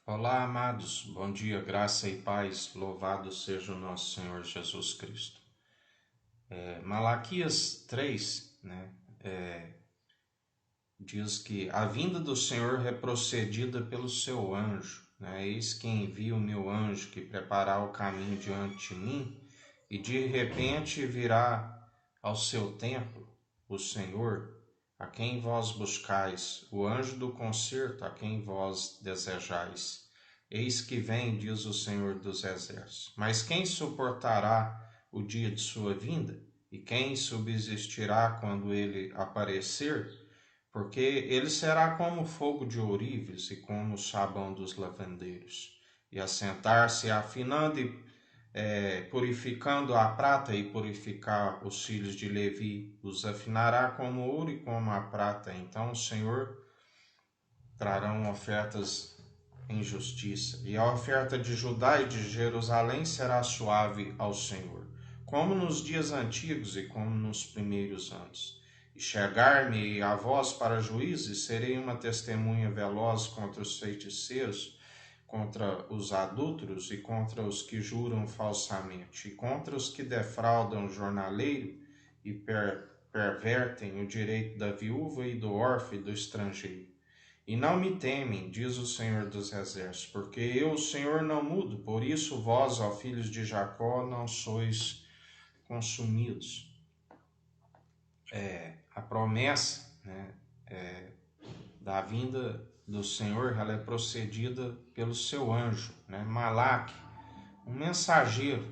Olá, amados, bom dia, graça e paz, louvado seja o nosso Senhor Jesus Cristo. Malaquias 3, diz que a vinda do Senhor é procedida pelo seu anjo, Eis que envia o meu anjo que preparar o caminho diante de mim, e de repente virá ao seu templo o Senhor, a quem vós buscais, o anjo do concerto, a quem vós desejais. Eis que vem, diz o Senhor dos Exércitos. Mas quem suportará o dia de sua vinda? E quem subsistirá quando ele aparecer? Porque ele será como o fogo de ourives e como o sabão dos lavandeiros. E assentar-se afinando e purificando a prata e purificar os filhos de Levi, os afinará como ouro e como a prata. Então o Senhor trarão ofertas em justiça, e a oferta de Judá e de Jerusalém será suave ao Senhor, como nos dias antigos e como nos primeiros anos. E chegar-me a vós para juízo, e serei uma testemunha veloz contra os feiticeiros, contra os adúlteros e contra os que juram falsamente, e contra os que defraudam o jornaleiro e pervertem o direito da viúva e do órfão e do estrangeiro. E não me temem, diz o Senhor dos Exércitos, porque eu, o Senhor, não mudo, por isso vós, ó filhos de Jacó, não sois consumidos. A promessa da vinda do Senhor, ela é procedida pelo seu anjo, Malaque, um mensageiro,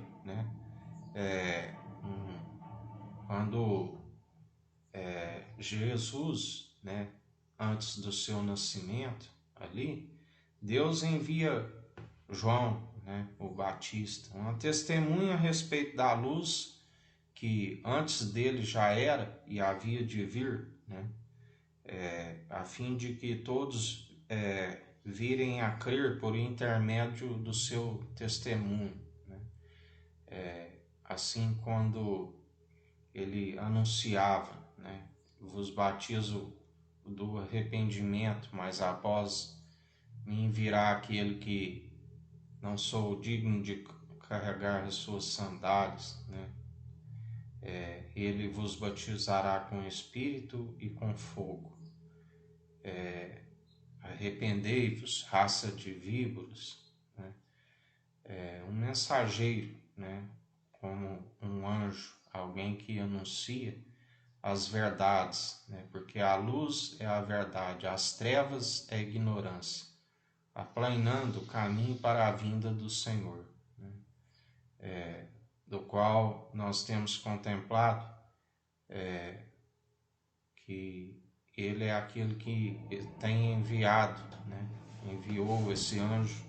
quando Jesus, antes do seu nascimento ali, Deus envia João, o Batista, uma testemunha a respeito da luz que antes dele já era e havia de vir, a fim de que todos virem a crer por intermédio do seu testemunho. Assim, quando ele anunciava, vos batizo do arrependimento, mas após mim virá aquele que não sou digno de carregar as suas sandálias, ele vos batizará com espírito e com fogo. Arrependei-vos, raça de víboras. Um mensageiro, como um anjo, alguém que anuncia as verdades, porque a luz é a verdade, as trevas é a ignorância, aplanando o caminho para a vinda do Senhor, do qual nós temos contemplado que ele é aquele que tem enviado, enviou esse anjo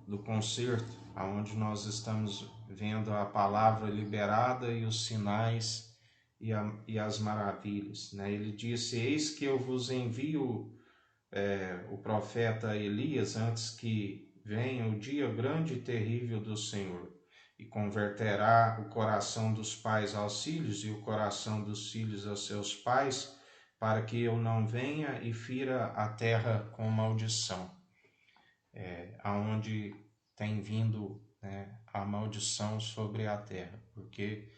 do concerto, aonde nós estamos vendo a palavra liberada e os sinais e as maravilhas. Ele disse: eis que eu vos envio o profeta Elias antes que venha o dia grande e terrível do Senhor, e converterá o coração dos pais aos filhos e o coração dos filhos aos seus pais, para que eu não venha e fira a terra com maldição. Aonde tem vindo a maldição sobre a terra, porque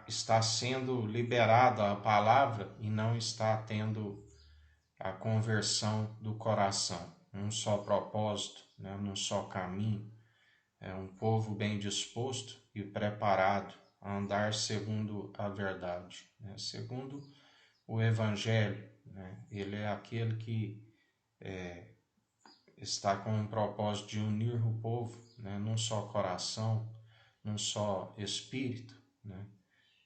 está sendo liberada a palavra e não está tendo a conversão do coração, um só propósito, num só caminho. É um povo bem disposto e preparado a andar segundo a verdade, segundo o Evangelho. Ele é aquele que está com o propósito de unir o povo num só coração, num só espírito,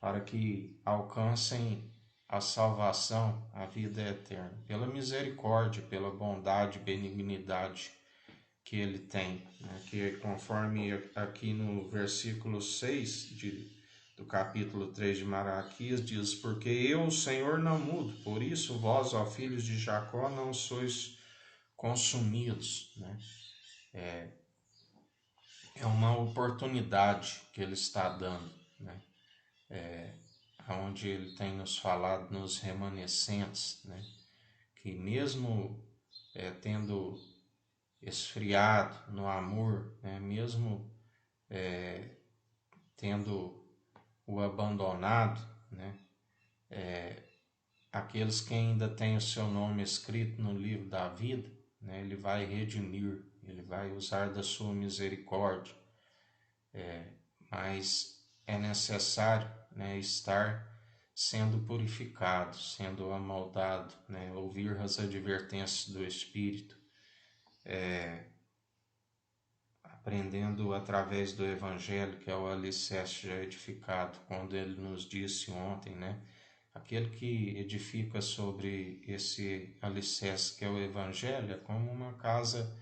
para que alcancem a salvação, a vida eterna, pela misericórdia, pela bondade e benignidade que ele tem, que conforme aqui no versículo 6 do capítulo 3 de Malaquias diz: porque eu, o Senhor, não mudo, por isso vós, ó filhos de Jacó, não sois consumidos. É uma oportunidade que ele está dando, onde ele tem nos falado nos remanescentes, que mesmo tendo esfriado no amor, né? Mesmo tendo o abandonado, né? Aqueles que ainda têm o seu nome escrito no livro da vida, né? Ele vai redimir, ele vai usar da sua misericórdia, mas é necessário, né, estar sendo purificado, sendo amoldado, né? Ouvir as advertências do Espírito, aprendendo através do Evangelho, que é o alicerce já edificado, quando ele nos disse ontem, né? Aquele que edifica sobre esse alicerce que é o Evangelho é como uma casa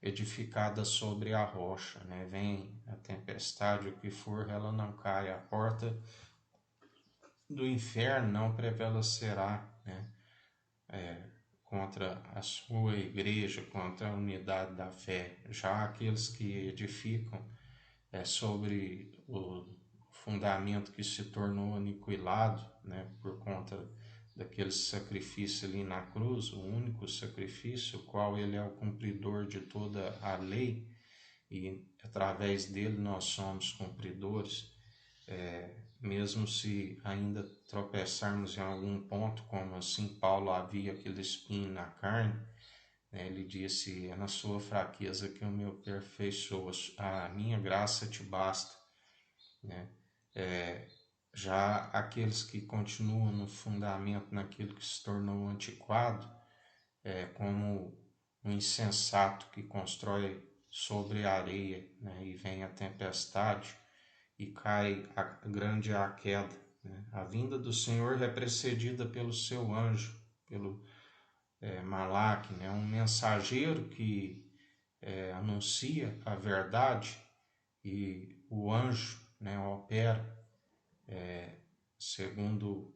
edificada sobre a rocha, né? Vem a tempestade, o que for, ela não cai. A porta do inferno não prevalecerá, né? Contra a sua igreja, contra a unidade da fé. Já aqueles que edificam sobre o fundamento que se tornou aniquilado, né, por conta daquele sacrifício ali na cruz, o único sacrifício, o qual ele é o cumpridor de toda a lei, e através dele nós somos cumpridores, mesmo se ainda tropeçarmos em algum ponto, como assim Paulo havia aquele espinho na carne, né, ele disse, é na sua fraqueza que eu me aperfeiçoo, a minha graça te basta, né? Já aqueles que continuam no fundamento, naquilo que se tornou antiquado, como um insensato que constrói sobre a areia, né, e vem a tempestade e cai a grande a queda, né? A vinda do Senhor é precedida pelo seu anjo, pelo Malaque, né, um mensageiro que anuncia a verdade, e o anjo, né, opera segundo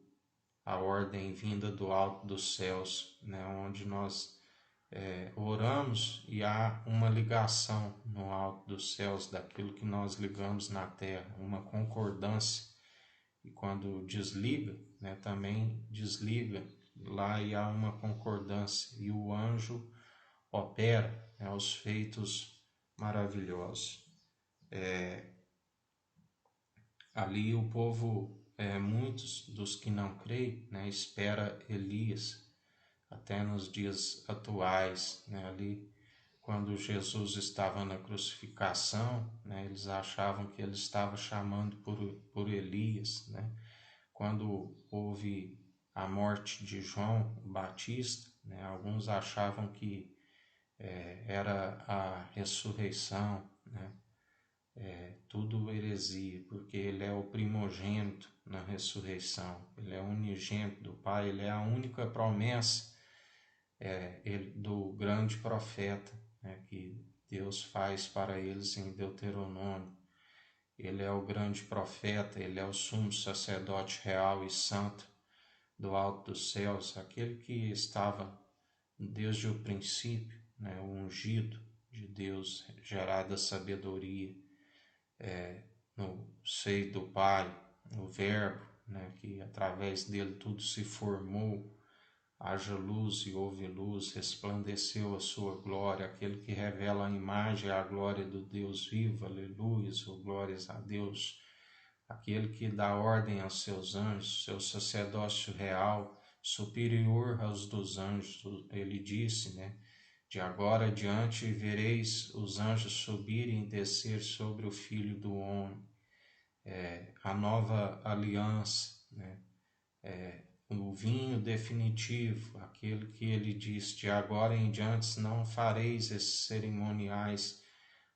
a ordem vinda do alto dos céus, né, onde nós oramos e há uma ligação no alto dos céus daquilo que nós ligamos na terra, uma concordância. E quando desliga, né, também desliga lá e há uma concordância. E o anjo opera, né, os feitos maravilhosos. Ali o povo, muitos dos que não creem, né, espera Elias até nos dias atuais, né, ali quando Jesus estava na crucificação, né, eles achavam que ele estava chamando por Elias, né? Quando houve a morte de João Batista, né, alguns achavam que era a ressurreição, né? Tudo heresia, porque ele é o primogênito na ressurreição, ele é o unigênito do Pai, ele é a única promessa do grande profeta, né, que Deus faz para eles em Deuteronômio. Ele é o grande profeta, ele é o sumo sacerdote real e santo do alto dos céus, aquele que estava desde o princípio, né, o ungido de Deus, gerado a sabedoria no seio do Pai, o Verbo, né, que através dele tudo se formou. Haja luz e houve luz, resplandeceu a sua glória, aquele que revela a imagem e a glória do Deus vivo, aleluia, glórias a Deus, aquele que dá ordem aos seus anjos, seu sacerdócio real, superior aos dos anjos, ele disse, né? De agora adiante vereis os anjos subirem e descer sobre o Filho do Homem, a nova aliança, né? O vinho definitivo, aquele que ele diz, de agora em diante não fareis esses cerimoniais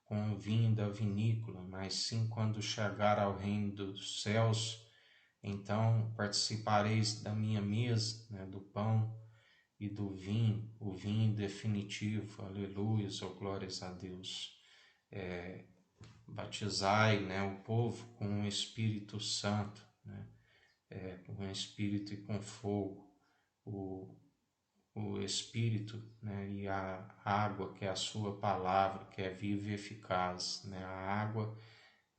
com o vinho da vinícola, mas sim quando chegar ao reino dos céus, então participareis da minha mesa, né, do pão e do vinho, o vinho definitivo, aleluia, glórias a Deus. Batizai, né, o povo com o Espírito Santo, né, com Espírito e com fogo, o Espírito, né, e a água, que é a sua palavra, que é viva e eficaz, né, a água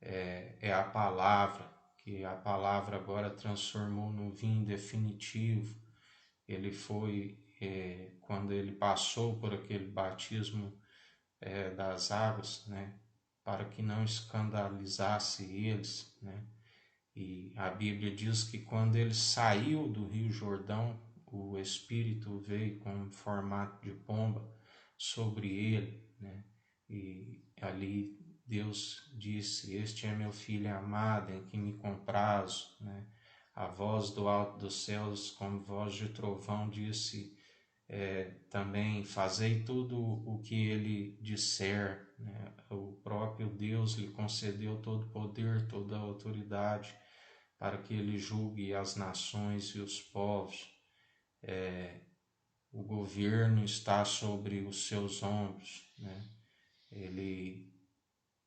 é a palavra, que a palavra agora transformou no vinho definitivo. Ele foi, quando ele passou por aquele batismo das águas, né, para que não escandalizasse eles, né. E a Bíblia diz que quando ele saiu do Rio Jordão, o Espírito veio com formato de pomba sobre ele, né? E ali Deus disse: Este é meu filho amado, em que me comprazo, né? A voz do alto dos céus, como voz de trovão, disse também: Fazei tudo o que ele disser, né? O próprio Deus lhe concedeu todo o poder, toda a autoridade para que ele julgue as nações e os povos. O governo está sobre os seus ombros, né?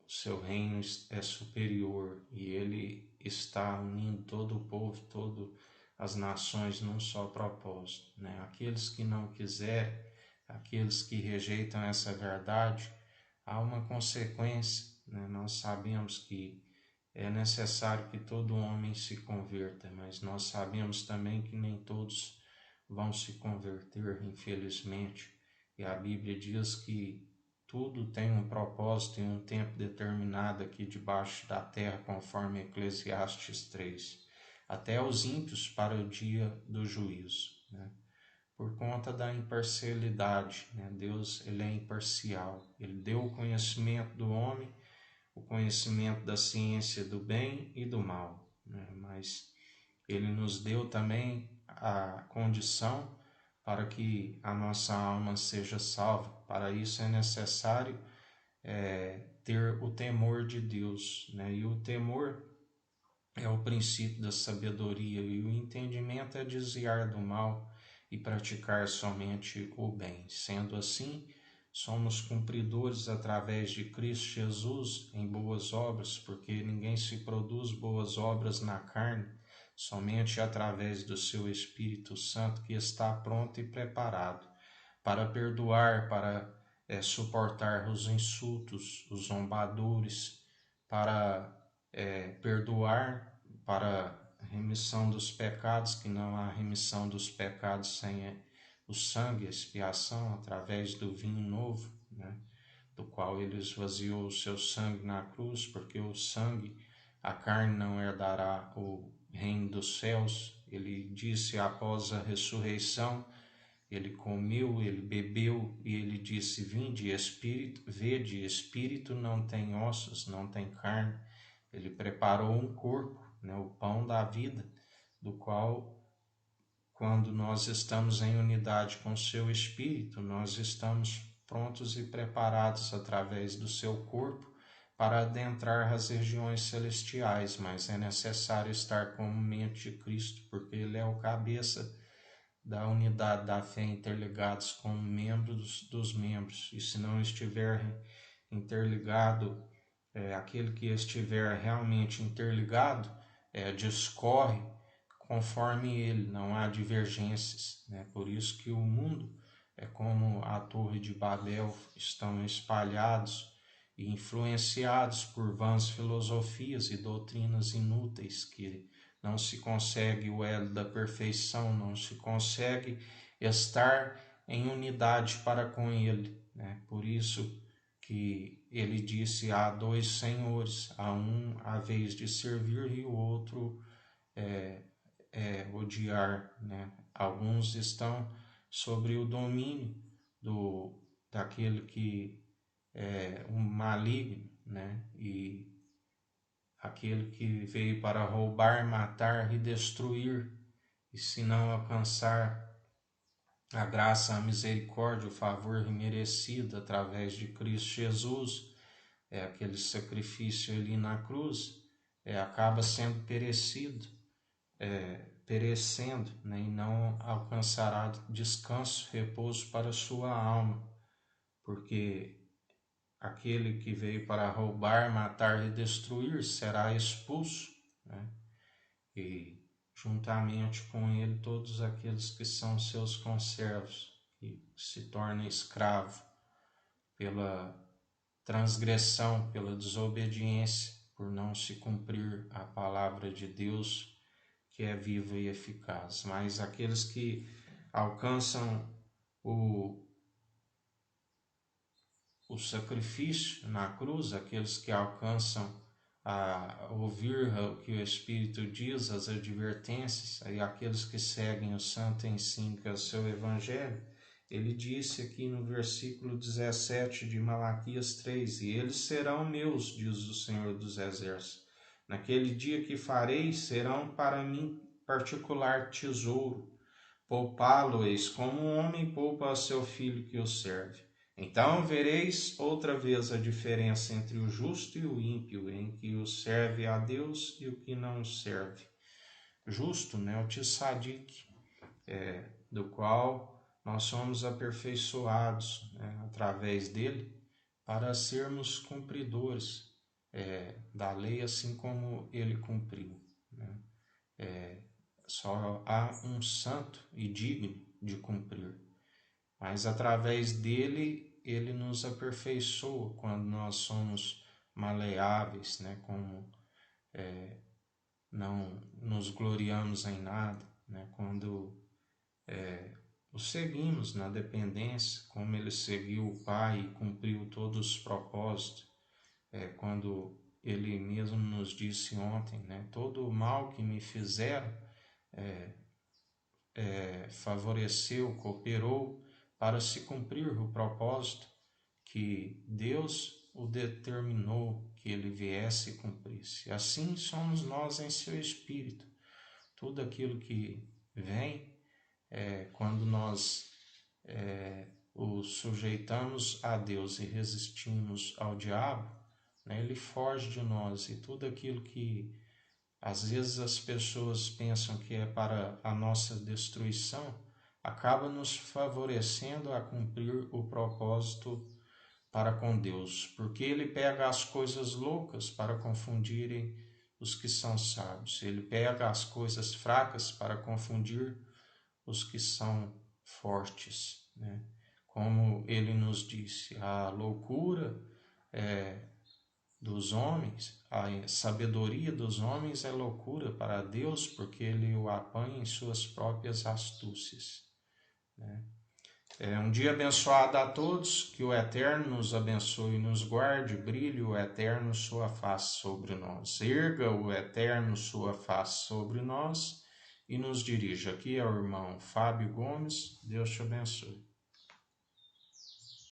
O seu reino é superior e ele está unindo todo o povo, todas as nações num só propósito, né? Aqueles que não quiserem, aqueles que rejeitam essa verdade, há uma consequência, né? Nós sabemos que é necessário que todo homem se converta, mas nós sabemos também que nem todos vão se converter, infelizmente. E a Bíblia diz que tudo tem um propósito e um tempo determinado aqui debaixo da terra, conforme Eclesiastes 3. Até os ímpios para o dia do juízo, né? Por conta da imparcialidade, né? Deus, ele é imparcial. Ele deu o conhecimento do homem, o conhecimento da ciência do bem e do mal, né? Mas ele nos deu também a condição para que a nossa alma seja salva. Para isso é necessário ter o temor de Deus, né? E o temor é o princípio da sabedoria, e o entendimento é desviar do mal e praticar somente o bem. Sendo assim, somos cumpridores através de Cristo Jesus em boas obras, porque ninguém se produz boas obras na carne, somente através do seu Espírito Santo, que está pronto e preparado para perdoar, para suportar os insultos, os zombadores, para perdoar, para remissão dos pecados, que não há remissão dos pecados sem o sangue, a expiação, através do vinho novo, né? Do qual ele esvaziou o seu sangue na cruz, porque o sangue, a carne não herdará o reino dos céus. Ele disse após a ressurreição, ele comeu, ele bebeu e ele disse: Vinde, espírito, vede, espírito não tem ossos, não tem carne. Ele preparou um corpo, né, o pão da vida, do qual, quando nós estamos em unidade com o seu espírito, nós estamos prontos e preparados através do seu corpo para adentrar as regiões celestiais, mas é necessário estar com a mente de Cristo, porque ele é o cabeça da unidade da fé, interligados com membros dos membros. E se não estiver interligado, aquele que estiver realmente interligado, discorre conforme ele, não há divergências, né? Por isso que o mundo é como a Torre de Babel, estão espalhados e influenciados por vãs filosofias e doutrinas inúteis, que não se consegue o elo da perfeição, não se consegue estar em unidade para com ele, né? Por isso que ele disse: há dois senhores, há um a vez de servir e o outro odiar, né? Alguns estão sobre o domínio daquele que é um maligno, né? E aquele que veio para roubar, matar e destruir, e se não alcançar a graça, a misericórdia, o favor merecido através de Cristo Jesus, aquele sacrifício ali na cruz, acaba sendo perecendo, né, e não alcançará descanso, repouso para a sua alma, porque aquele que veio para roubar, matar e destruir será expulso, né? E juntamente com ele todos aqueles que são seus conservos, que se tornam escravo pela transgressão, pela desobediência, por não se cumprir a palavra de Deus, que é viva e eficaz. Mas aqueles que alcançam o o sacrifício na cruz, aqueles que alcançam a ouvir o que o Espírito diz, as advertências, e aqueles que seguem o santo ensino que é o seu evangelho. Ele disse aqui no versículo 17 de Malaquias 3, e eles serão meus, diz o Senhor dos Exércitos. Naquele dia que farei, serão para mim particular tesouro. Poupá-lo-eis como um homem poupa a seu filho que o serve. Então vereis outra vez a diferença entre o justo e o ímpio, em que o serve a Deus e o que não o serve. Justo, né, o tzadik, do qual nós somos aperfeiçoados, né, através dele, para sermos cumpridores da lei, assim como ele cumpriu, né? Só há um santo e digno de cumprir, mas através dele, ele nos aperfeiçoa quando nós somos maleáveis, né? Como não nos gloriamos em nada, né? Quando o seguimos na dependência, como ele seguiu o Pai e cumpriu todos os propósitos, quando ele mesmo nos disse ontem, né? Todo o mal que me fizeram favoreceu, cooperou para se cumprir o propósito que Deus o determinou que ele viesse e cumprisse. Assim somos nós em seu espírito. Tudo aquilo que vem, quando nós o sujeitamos a Deus e resistimos ao diabo, né, ele foge de nós, e tudo aquilo que às vezes as pessoas pensam que é para a nossa destruição, acaba nos favorecendo a cumprir o propósito para com Deus, porque ele pega as coisas loucas para confundirem os que são sábios. Ele pega as coisas fracas para confundir os que são fortes, né? Como ele nos disse, a loucura dos homens, a sabedoria dos homens é loucura para Deus, porque ele o apanha em suas próprias astúcias, né? Um dia abençoado a todos, que o Eterno nos abençoe e nos guarde, brilhe o Eterno sua face sobre nós, erga o Eterno sua face sobre nós e nos dirija. Aqui é o irmão Fábio Gomes, Deus te abençoe.